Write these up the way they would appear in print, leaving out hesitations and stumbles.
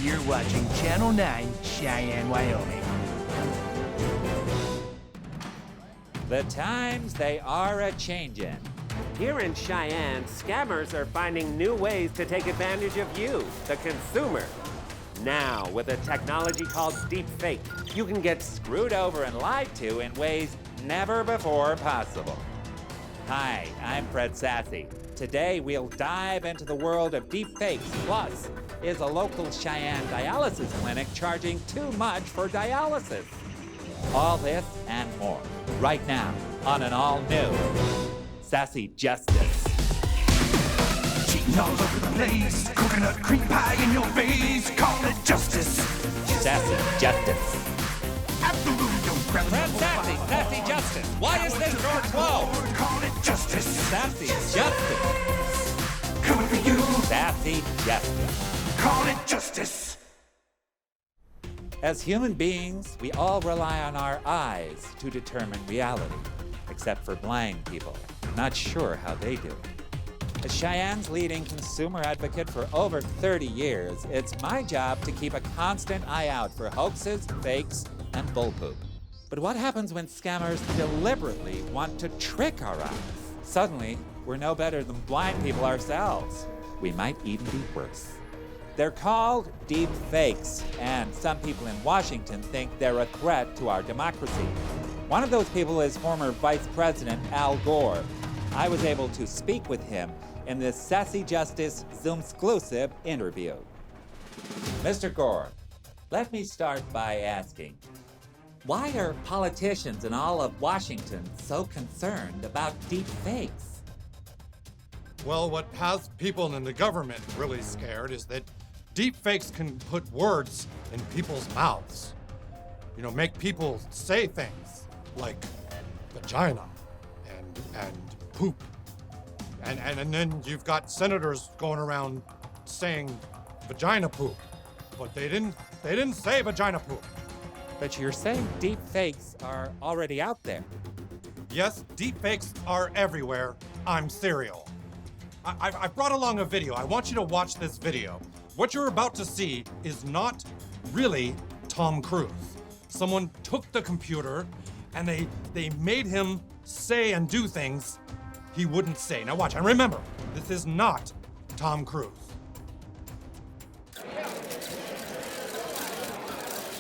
You're watching Channel 9, Cheyenne, Wyoming. The times they are a-changin'. Here in Cheyenne, scammers are finding new ways to take advantage of you, the consumer. Now, with a technology called deepfake, You can get screwed over and lied to in ways never before possible. Hi, I'm Fred Sassy. Today we'll dive into the world of deepfakes. Plus, is a local Cheyenne dialysis clinic charging too much for dialysis? All this and more right now on an all-new Sassy Justice. Cheating all over the place, coconut cream pie in your face, call it justice. Sassy Justice. Absolutely don't grab Fred Sassy, Sassy Justice. Why is this door closed? Call it justice. Sassy Justice. Coming for you, Sassy Justice. call it justice. As human beings, we all rely on our eyes to determine reality, except for blind people. Not sure how they do it. As Cheyenne's leading consumer advocate for over 30 years, it's my job to keep a constant eye out for hoaxes, fakes, and bullpoop. But what happens when scammers deliberately want to trick our eyes? Suddenly, we're no better than blind people ourselves. We might even be worse. They're called deep fakes, and some people in Washington think they're a threat to our democracy. One of those people is former Vice President Al Gore. I was able to speak with him in this Sassy Justice Zoom-exclusive interview. Mr. Gore, let me start by asking, why are politicians in all of Washington so concerned about deep fakes? Well, what has people in the government really scared is that deepfakes can put words in people's mouths. You know, make people say things like vagina and poop. And then you've got senators going around saying vagina poop. But they didn't say vagina poop. But you're saying deep fakes are already out there. Yes, deepfakes are everywhere. I'm Serial. I've brought along a video. I want you to watch this video. What you're about to see is not really Tom Cruise. Someone took the computer and they made him say and do things he wouldn't say. Now watch, and remember, this is not Tom Cruise.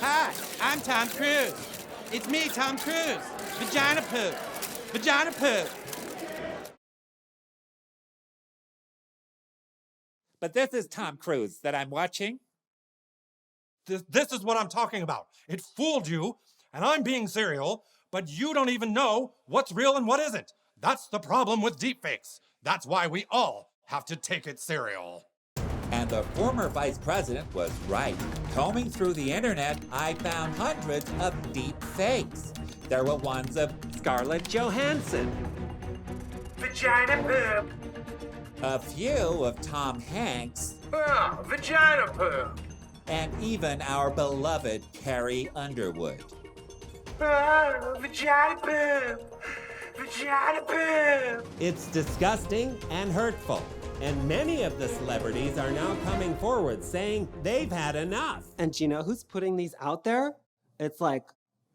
Hi, I'm Tom Cruise. It's me, Tom Cruise. Vagina poop. Vagina poop. But this is Tom Cruise that I'm watching. This is what I'm talking about. It fooled you, and I'm being Serial, but you don't even know what's real and what isn't. That's the problem with deepfakes. That's why we all have to take it serial. And the former vice president was right. Combing through the internet, I found hundreds of deep fakes. There were ones of Scarlett Johansson. Vagina poop. a few of Tom Hanks, Oh, vagina poop. and even our beloved Carrie Underwood. Oh, vagina poop. Vagina poop. It's disgusting and hurtful. And many of the celebrities are now coming forward saying they've had enough. And do you know who's putting these out there? It's like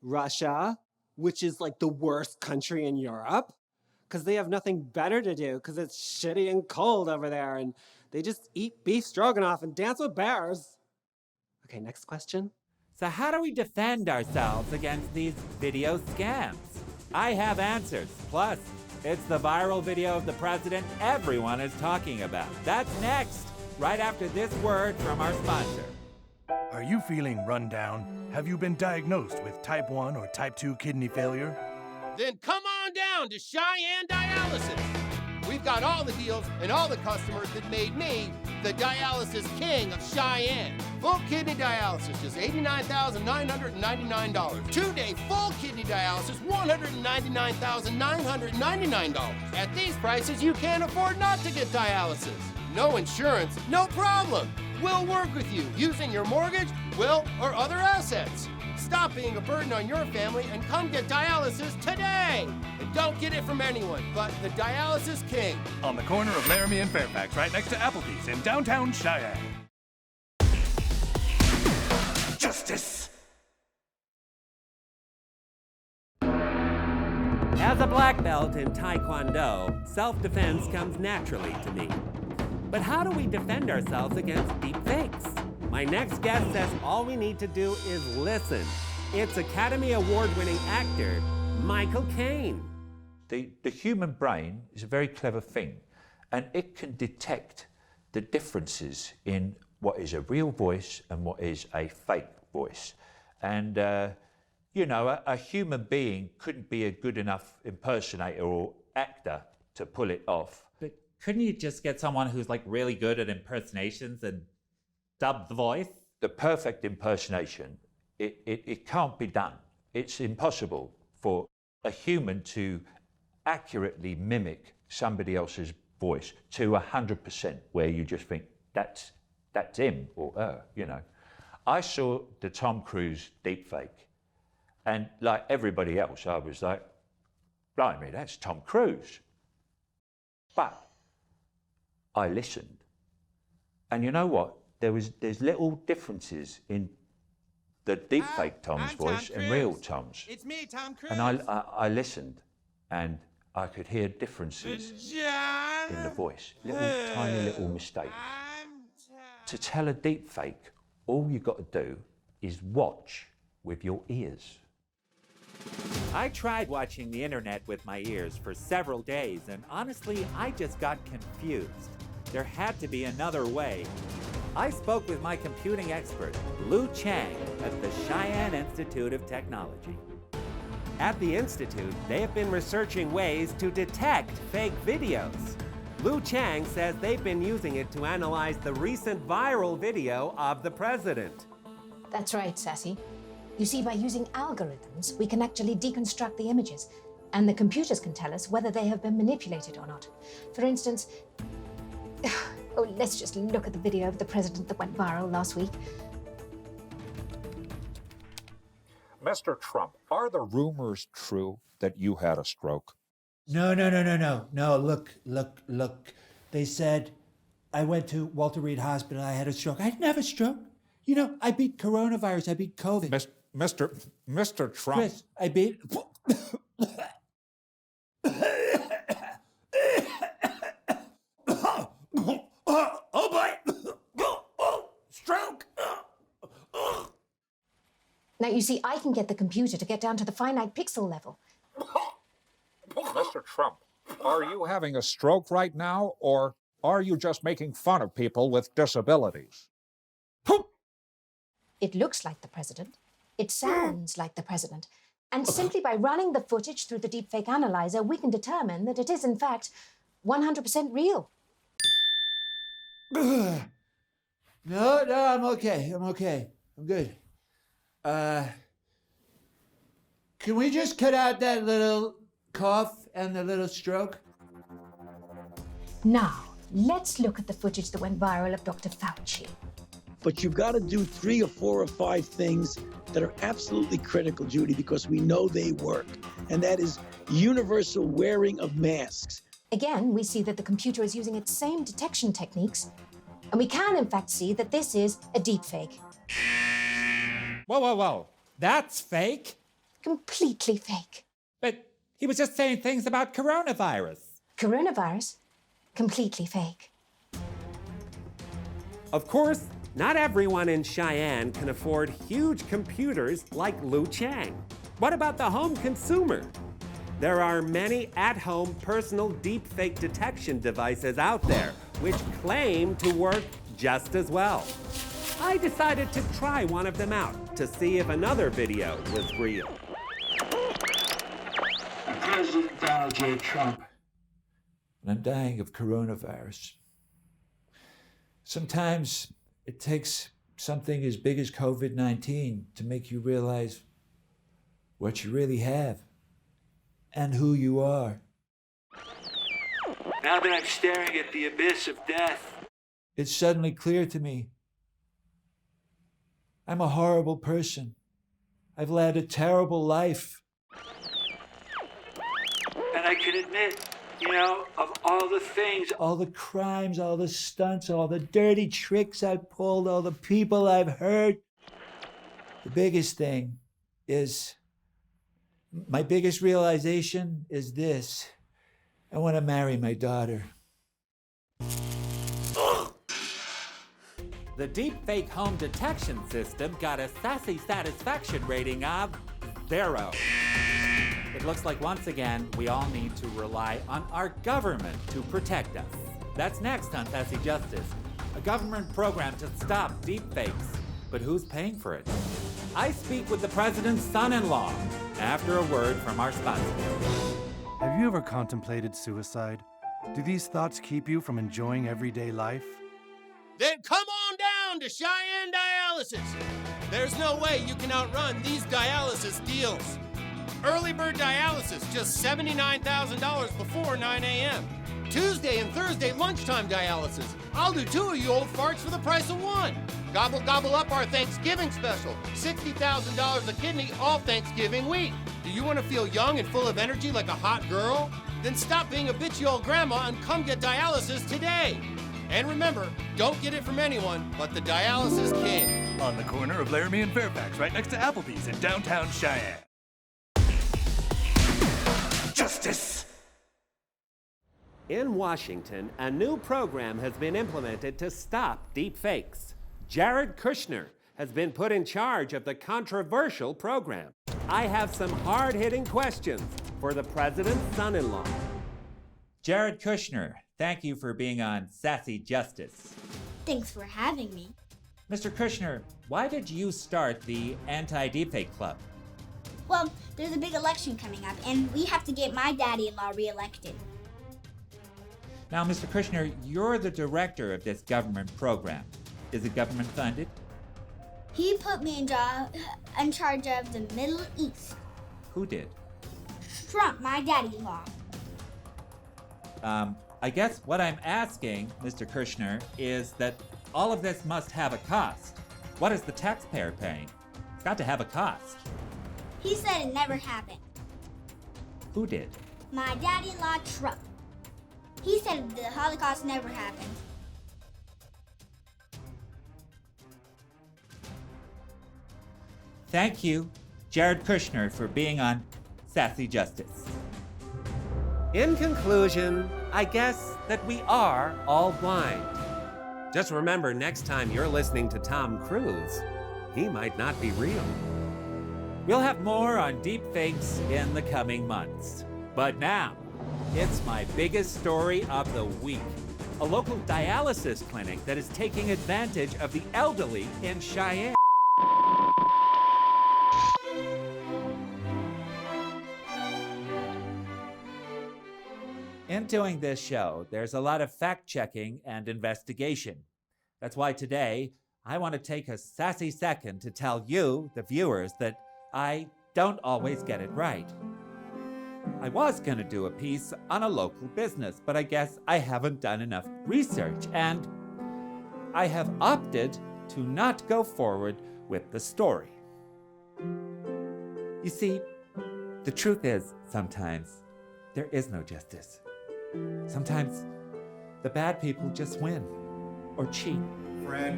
Russia, which is like the worst country in Europe, because they have nothing better to do because it's shitty and cold over there and they just eat beef stroganoff and dance with bears. Okay, next question. So how do we defend ourselves against these video scams? I have answers. Plus, it's the viral video of the president everyone is talking about. That's next, right after this word from our sponsor. Are you feeling run down? Have you been diagnosed with type 1 or type 2 kidney failure? Then come on down to Cheyenne Dialysis. We've got all the deals and all the customers that made me the dialysis king of Cheyenne. Full kidney dialysis is $89,999. 2-day full kidney dialysis, $199,999. At these prices, you can't afford not to get dialysis. No insurance, no problem. We'll work with you using your mortgage, will, or other assets. Stop being a burden on your family and come get dialysis today. And don't get it from anyone but the Dialysis King. On the corner of Laramie and Fairfax, right next to Applebee's in downtown Cheyenne. justice. As a black belt in Taekwondo, self-defense comes naturally to me. But how do we defend ourselves against deep fakes? My next guest says all we need to do is listen. It's Academy Award-winning actor Michael Caine. The human brain is a very clever thing, and it can detect the differences in what is a real voice and what is a fake voice. And, you know, a human being couldn't be a good enough impersonator or actor to pull it off. But couldn't you just get someone who's like really good at impersonations and dub the voice? The perfect impersonation, it can't be done. It's impossible for a human to accurately mimic somebody else's voice to 100%, where you just think that's him or her, you know. I saw the Tom Cruise deepfake, and like everybody else, I was like, blimey, that's Tom Cruise. But I listened, and you know what? There's little differences in the deepfake Tom's I'm voice Tom and real Cruise. Tom's. It's me, Tom Cruise. And I listened, and I could hear differences in the voice, tiny little mistakes. To tell a deep fake, all you got to do is watch with your ears. I tried watching the internet with my ears for several days, and honestly, I just got confused. There had to be another way. I spoke with my computing expert, Lou Chang, at the Cheyenne Institute of Technology. At the Institute, they have been researching ways to detect fake videos. Lou Chang says they've been using it to analyze the recent viral video of the president. That's right, Sassy. You see, by using algorithms, we can actually deconstruct the images, and the computers can tell us whether they have been manipulated or not. For instance, let's just look at the video of the president that went viral last week. Mr. Trump, are the rumors true that you had a stroke? No. Look. They said I went to Walter Reed Hospital. I had a stroke. I didn't have a stroke. You know, I beat coronavirus. I beat COVID. Mr. Trump. Chris, I beat. Oh boy! Stroke! Now, you see, I can get the computer to get down to the finite pixel level. Mr. Trump, are you having a stroke right now, or are you just making fun of people with disabilities? It looks like the president. It sounds like the president. And simply by running the footage through the deepfake analyzer, we can determine that it is, in fact, 100% real. No, I'm okay. I'm good. Can we just cut out that little cough and the little stroke? Now, let's look at the footage that went viral of Dr. Fauci. But you've got to do 3 or 4 or 5 things that are absolutely critical, Judy, because we know they work. And that is universal wearing of masks. Again, we see that the computer is using its same detection techniques. And we can, in fact, see that this is a deepfake. Whoa. That's fake? Completely fake. But he was just saying things about coronavirus. Coronavirus? Completely fake. Of course, not everyone in Cheyenne can afford huge computers like Lou Chang. What about the home consumer? There are many at-home personal deepfake detection devices out there which claim to work just as well. I decided to try one of them out to see if another video was real. President Donald J. Trump. And I'm dying of coronavirus. Sometimes it takes something as big as COVID-19 to make you realize what you really have and who you are. Now that I'm staring at the abyss of death, it's suddenly clear to me. I'm a horrible person. I've led a terrible life. And I can admit, you know, of all the things, all the crimes, all the stunts, all the dirty tricks I've pulled, all the people I've hurt, The biggest thing is, my biggest realization is this. I want to marry my daughter. The deepfake home detection system got a sassy satisfaction rating of 0. It looks like once again, we all need to rely on our government to protect us. That's next on Sassy Justice, a government program to stop deepfakes. But who's paying for it? I speak with the president's son-in-law after a word from our sponsor. Have you ever contemplated suicide? Do these thoughts keep you from enjoying everyday life? Then come on down to Cheyenne Dialysis. There's no way you can outrun these dialysis deals. Early bird dialysis, just $79,000 before 9 a.m. Tuesday and Thursday lunchtime dialysis. I'll do 2 of you old farts for the price of 1. Gobble, gobble up our Thanksgiving special. $60,000 a kidney all Thanksgiving week. Do you want to feel young and full of energy like a hot girl? Then stop being a bitchy old grandma and come get dialysis today. And remember, don't get it from anyone but the dialysis king. On the corner of Laramie and Fairfax, right next to Applebee's in downtown Cheyenne. Justice! In Washington, a new program has been implemented to stop deepfakes. Jared Kushner has been put in charge of the controversial program. I have some hard-hitting questions for the president's son-in-law. Jared Kushner, thank you for being on Sassy Justice. Thanks for having me. Mr. Kushner, why did you start the Anti-Deepfake Club? Well, there's a big election coming up, and we have to get my daddy-in-law reelected. Now, Mr. Kushner, you're the director of this government program. Is it government funded? He put me in charge of the Middle East. Who did? Trump, my daddy-in-law. I guess what I'm asking, Mr. Kushner, is that all of this must have a cost. What is the taxpayer paying? It's got to have a cost. He said it never happened. Who did? My daddy-in-law, Trump. He said the Holocaust never happened. Thank you, Jared Kushner, for being on Sassy Justice. In conclusion, I guess that we are all blind. Just remember, next time you're listening to Tom Cruise, he might not be real. We'll have more on deepfakes in the coming months. But now, it's my biggest story of the week. A local dialysis clinic that is taking advantage of the elderly in Cheyenne. In doing this show, there's a lot of fact-checking and investigation. That's why today, I want to take a sassy second to tell you, the viewers, that I don't always get it right. I was going to do a piece on a local business, but I guess I haven't done enough research, and I have opted to not go forward with the story. You see, the truth is, sometimes there is no justice. Sometimes the bad people just win, or cheat, Fred.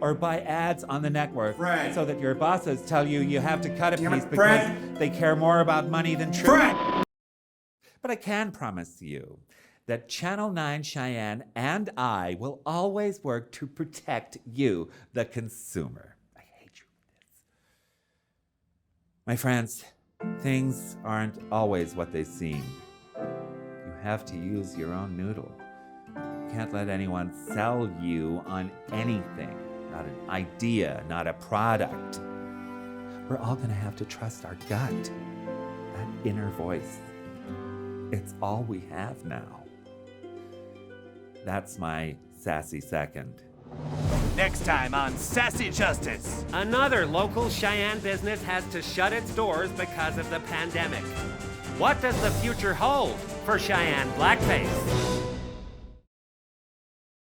or buy ads on the network Fred. so that your bosses tell you you have to cut a Damn it, piece because Fred. they care more about money than truth. Fred. But I can promise you that Channel 9 Cheyenne and I will always work to protect you, the consumer. I hate you for this. My friends, things aren't always what they seem. You have to use your own noodle. You can't let anyone sell you on anything. Not an idea, not a product. We're all gonna have to trust our gut, that inner voice. It's all we have now. That's my sassy second. Next time on Sassy Justice. Another local Cheyenne business has to shut its doors because of the pandemic. What does the future hold for Cheyenne Blackface?